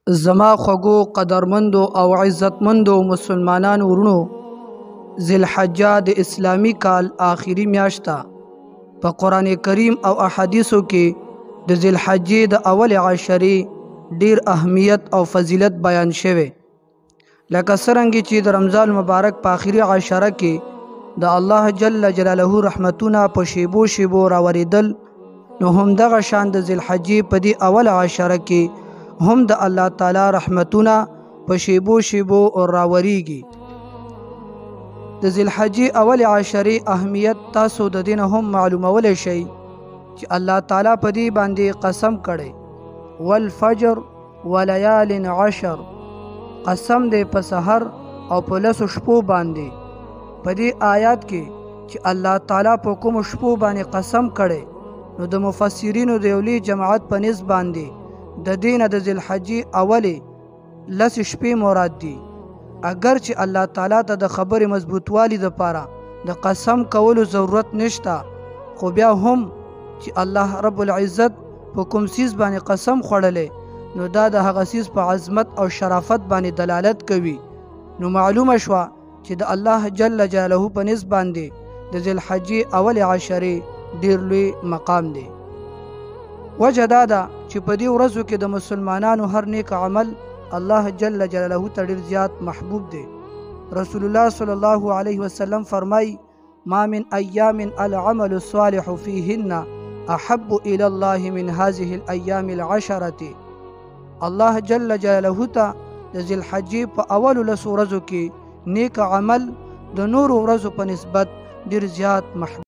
زما خوږو قدرمندو او عزتمندو مسلمانانو ورونو، ذوالحجه د اسلامی کال آخري میاشت ده. په قرآن کریم او احادیثو کې د ذوالحجې د اول عشرې ډیر اهمیت او فضیلت بیان شوی، لکه څرنګه چې د رمضان مبارک په آخري عشره کې د الله جل جلاله رحمتونه په شیبو شیبو راوریدل، نو همدغه شان د ذوالحجې په دې اول عشره کې هم د الله تعالی رحمتونه په شیبو شیبو راوریږي. د ذوالحجې اول عشرې اهمیت تاسو د دین هم معلومولی شئ چې الله تعالی په دې باندې قسم کړي، والفجر ولیال عشر، قسم دی په سحر او په 10 شپو باندې. په دې آیات کې چې الله تعالی په کوم شپو باندې قسم کړي، نو د مفسرینو د یو لوی جماعت په نسبت باندې د دین د ذوالحجې اولې 10 شپې مراد دي. اگر چې الله تعالی ته د خبرې مضبوطوالي دپاره د قسم کولو ضرورت نشته، خو بیا هم چې الله رب العزت په کوم څیز باندې قسم خوړلی، نو دا د هغه څیز په عظمت او شرافت باندې دلالت کوي. نو معلومه شوه چې د الله جل جلاله په نسبت باندې د ذوالحجې اول عشرې ډیر لوی مقام دی. وجه دا ده چې په دې ورځو کې د مسلمانانو هر نیک عمل الله جل جلاله ته ډیر زیات محبوب دی. رسول الله صلی الله علیه وسلم فرمای: ما من ایام العمل الصالح فیهن احب الی الله من هذه الايام العشره. الله جل جلاله ته د ذوالحجې په اولو 10 ورځو کې نیک عمل د نورو ورځو په نسبت ډیر زیات محبوب